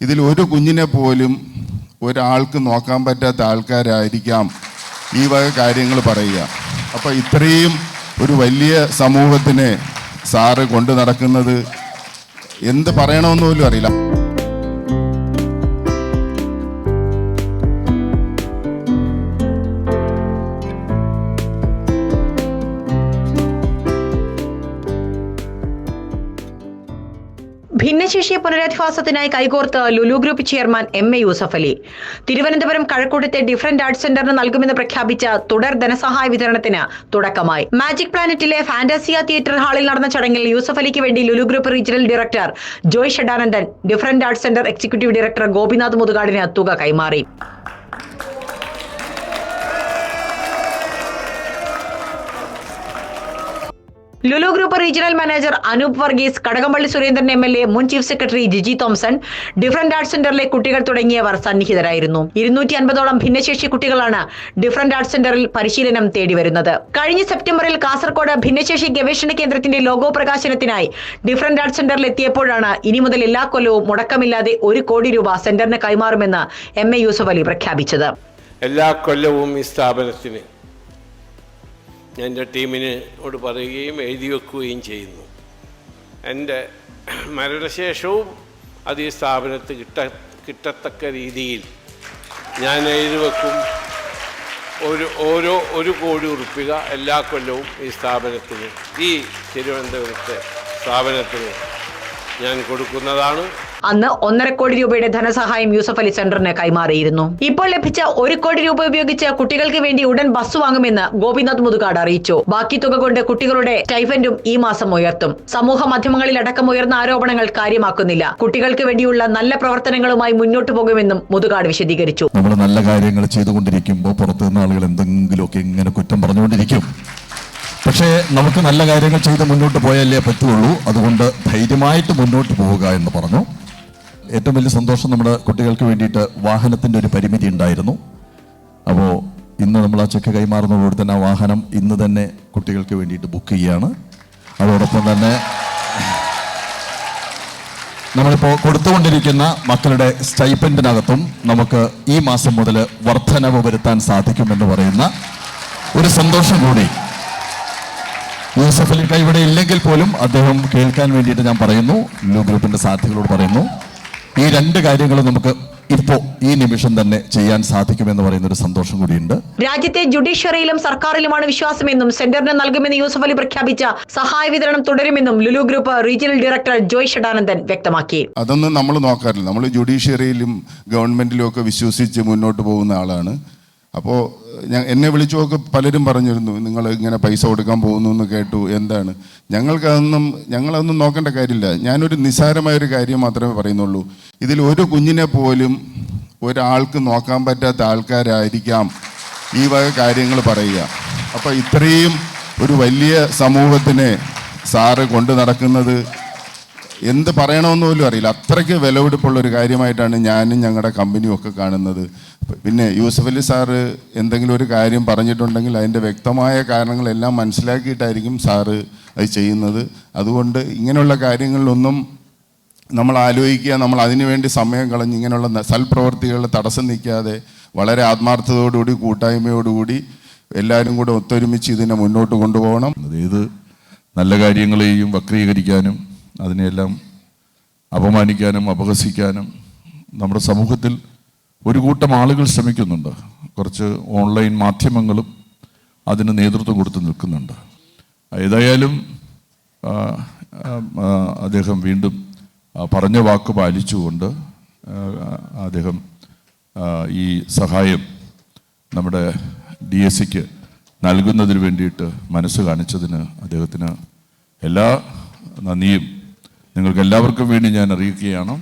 ഇതിൽ ഒരു കുഞ്ഞിനെ പോലും ഒരാൾക്ക് നോക്കാൻ പറ്റാത്ത ആൾക്കാരായിരിക്കാം ഈ വക കാര്യങ്ങൾ പറയുക. അപ്പോൾ ഇത്രയും ഒരു വലിയ സമൂഹത്തിനെ സാറ് കൊണ്ടു നടക്കുന്നത് എന്ത് പറയണമെന്ന് പോലും അറിയില്ല. ഭിന്നശേഷി പുനരധിവാസത്തിനായി കൈകോർത്ത് Lulu group chairman MA Yusuf Ali Thiruvananthapuram കഴക്കൂട്ടത്തെ ഡിഫറന്റ് ആർട്സ് സെന്ററിന് നൽകുമെന്ന് പ്രഖ്യാപിച്ച തുടർ ധനസഹായ വിതരണത്തിന് തുടക്കമായി. മാജിക് പ്ലാനറ്റിലെ ഫാന്റസിയ തിയേറ്റർ ഹാളിൽ നടന്ന ചടങ്ങിൽ യൂസഫ് അലിക്ക് വേണ്ടി Lulu group regional director Joy Shadanandan different arts centre executive director Gopinath മുതുകാടിന് തുക കൈമാറി. Lulu group regional manager Anoop Varghese, Kadakampally Surendran MLA, മുൻ chief secretary Jiji Thomson, different arts സെന്ററിലെ കുട്ടികൾ തുടങ്ങിയവർ സന്നിഹിതരായിരുന്നു. 250ഓളം ഭിന്നശേഷി കുട്ടികളാണ് ഡിഫറന്റ് ആർട്സ് സെന്ററിൽ പരിശീലനം തേടിവരുന്നത്. കഴിഞ്ഞ സെപ്റ്റംബറിൽ കാസർഗോഡ് ഭിന്നശേഷി ഗവേഷണ കേന്ദ്രത്തിന്റെ ലോഗോ പ്രകാശനത്തിനായി ഡിഫറന്റ് ആർട്സ് സെന്ററിൽ എത്തിയപ്പോഴാണ് ഇനി മുതൽ എല്ലാ കൊല്ലവും മുടക്കമില്ലാതെ 1 കോടി രൂപ സെന്ററിന് കൈമാറുമെന്ന് MA യൂസഫ് അലി പ്രഖ്യാപിച്ചത്. എല്ലാ കൊല്ലവും ഈ സ്ഥാപനത്തിന് എൻ്റെ ടീമിനോട് പറയുകയും എഴുതി വെക്കുകയും ചെയ്യുന്നു. എൻ്റെ മരണശേഷവും അത് ഈ സ്ഥാപനത്തിൽ കിട്ടത്തക്ക രീതിയിൽ ഞാൻ എഴുതി വെക്കും. 1 കോടി ഉറുപ്പിക എല്ലാ കൊല്ലവും ഈ സ്ഥാപനത്തിന്, ഈ തിരുവനന്തപുരത്തെ സ്ഥാപനത്തിന് ഞാൻ കൊടുക്കുന്നതാണ്. അന്ന് 1.5 കോടി രൂപയുടെ ധനസഹായം യൂസഫ് അലി സെന്ററിന് കൈമാറിയിരുന്നു. ഇപ്പോൾ ലഭിച്ച 1 കോടി രൂപ ഉപയോഗിച്ച് കുട്ടികൾക്ക് വേണ്ടി ഉടൻ ബസ് വാങ്ങുമെന്ന് ഗോപിനാഥ് മുതുകാട് അറിയിച്ചു. ബാക്കി തുക കൊണ്ട് കുട്ടികളുടെ സ്റ്റൈഫൻഡും ഈ മാസം ഉയർത്തും. സമൂഹ മാധ്യമങ്ങളിൽ അടക്കം ഉയർന്ന ആരോപണങ്ങൾ കാര്യമാക്കുന്നില്ല. കുട്ടികൾക്ക് വേണ്ടിയുള്ള നല്ല പ്രവർത്തനങ്ങളുമായി മുന്നോട്ട് പോകുമെന്നും മുതുകാട് വിശദീകരിച്ചു. നമ്മൾ നല്ല കാര്യങ്ങൾ ചെയ്തുകൊണ്ടിരിക്കുമ്പോൾ പുറത്തുനിന്ന് ആളുകൾ എന്തെങ്കിലുമൊക്കെ ഇങ്ങനെ കുറ്റം പറഞ്ഞുകൊണ്ടിരിക്കും. പക്ഷേ നമുക്ക് നല്ല കാര്യങ്ങൾ ചെയ്ത് മുന്നോട്ട് പോയാലേ പറ്റുള്ളൂ. അതുകൊണ്ട് ധൈര്യമായിട്ട് മുന്നോട്ട് പോവുക എന്ന് പറഞ്ഞു. ഏറ്റവും വലിയ സന്തോഷം, നമ്മുടെ കുട്ടികൾക്ക് വേണ്ടിയിട്ട് വാഹനത്തിൻ്റെ ഒരു പരിമിതി ഉണ്ടായിരുന്നു. അപ്പോൾ ഇന്ന് നമ്മൾ ആ ചെക്ക് കൈമാറുന്നതോടെ തന്നെ ആ വാഹനം ഇന്ന് തന്നെ കുട്ടികൾക്ക് വേണ്ടിയിട്ട് ബുക്ക് ചെയ്യുകയാണ്. അതോടൊപ്പം തന്നെ നമ്മളിപ്പോൾ കൊടുത്തുകൊണ്ടിരിക്കുന്ന മക്കളുടെ സ്റ്റൈപ്പൻഡിനകത്തും നമുക്ക് ഈ മാസം മുതൽ വർധനവ് വരുത്താൻ സാധിക്കുമെന്ന് പറയുന്ന ഒരു സന്തോഷം കൂടി യൂസഫ് അലി ഇവിടെ ഇല്ലെങ്കിൽ പോലും അദ്ദേഹം കേൾക്കാൻ വേണ്ടിയിട്ട് ഞാൻ പറയുന്നു, ലുലു ഗ്രൂപ്പിന്റെ സാധ്യതകളോട് പറയുന്നു. ഈ 2 കാര്യങ്ങൾ നമുക്ക് ഇപ്പോ ഈ നിമിഷം തന്നെ ചെയ്യാൻ സാധിക്കുമെന്ന് പറയുന്ന ഒരു സന്തോഷം കൂടിയുണ്ട്. രാജ്യത്തെ ജുഡീഷ്യറിയിലും സർക്കാരിലുമാണ് വിശ്വാസമെന്നും സെന്ററിന് നൽകുമെന്ന് യൂസഫ് അലി പ്രഖ്യാപിച്ച സഹായ വിതരണം തുടരുമെന്നും Lulu group regional director Joy Shadanandan വ്യക്തമാക്കി. അതൊന്നും നമ്മൾ നോക്കാറില്ല. നമ്മൾ ജുഡീഷ്യറിയിലും ഗവൺമെന്റിലും ഒക്കെ വിശ്വസിച്ച് മുന്നോട്ട് പോകുന്ന ആളാണ്. അപ്പോൾ എന്നെ വിളിച്ചുമൊക്കെ പലരും പറഞ്ഞിരുന്നു, നിങ്ങൾ ഇങ്ങനെ പൈസ കൊടുക്കാൻ പോകുന്നു എന്ന് കേട്ടു, എന്താണ്? ഞങ്ങളതൊന്നും നോക്കേണ്ട കാര്യമില്ല. ഞാനൊരു നിസ്സാരമായൊരു കാര്യം മാത്രമേ പറയുന്നുള്ളൂ. ഇതിൽ ഒരു കുഞ്ഞിനെ പോലും ഒരാൾക്ക് നോക്കാൻ പറ്റാത്ത ആൾക്കാരായിരിക്കാം ഈ വക കാര്യങ്ങൾ പറയുക. അപ്പോൾ ഇത്രയും ഒരു വലിയ സമൂഹത്തിനെ സാറ് കൊണ്ടു നടക്കുന്നത് എന്ത് പറയണമെന്ന് പോലും അറിയില്ല. അത്രയ്ക്ക് വിലപിടിപ്പുള്ളൊരു കാര്യമായിട്ടാണ് ഞാനും ഞങ്ങളുടെ കമ്പനിയും ഒക്കെ കാണുന്നത്. പിന്നെ യൂസഫ് അലി സാറ് എന്തെങ്കിലും ഒരു കാര്യം പറഞ്ഞിട്ടുണ്ടെങ്കിൽ അതിൻ്റെ വ്യക്തമായ കാരണങ്ങളെല്ലാം മനസ്സിലാക്കിയിട്ടായിരിക്കും സാറ് അത് ചെയ്യുന്നത്. അതുകൊണ്ട് ഇങ്ങനെയുള്ള കാര്യങ്ങളിലൊന്നും നമ്മൾ ആലോചിക്കുക, നമ്മൾ അതിനുവേണ്ടി സമയം കളഞ്ഞ് ഇങ്ങനെയുള്ള സൽപ്രവർത്തികളിൽ തടസ്സം നിൽക്കാതെ വളരെ ആത്മാർത്ഥതയോടുകൂടി കൂട്ടായ്മയോടുകൂടി എല്ലാവരും കൂടെ ഒത്തൊരുമിച്ച് ഇതിനെ മുന്നോട്ട് കൊണ്ടുപോകണം. ഏത് നല്ല കാര്യങ്ങളെയും വക്രീകരിക്കാനും അതിനെയെല്ലാം അപമാനിക്കാനും അപഹസിക്കാനും നമ്മുടെ സമൂഹത്തിൽ ഒരു കൂട്ടം ആളുകൾ ശ്രമിക്കുന്നുണ്ട്. കുറച്ച് ഓൺലൈൻ മാധ്യമങ്ങളും അതിന് നേതൃത്വം കൊടുത്ത് നിൽക്കുന്നുണ്ട്. ഏതായാലും അദ്ദേഹം വീണ്ടും പറഞ്ഞ വാക്ക് പാലിച്ചുകൊണ്ട് അദ്ദേഹം ഈ സഹായം നമ്മുടെ DSCക്ക് നൽകുന്നതിന് വേണ്ടിയിട്ട് മനസ്സ് കാണിച്ചതിന് അദ്ദേഹത്തിന് എല്ലാ നന്ദിയും നിങ്ങൾക്ക് എല്ലാവർക്കും വേണ്ടി ഞാൻ അറിയിക്കുകയാണ്.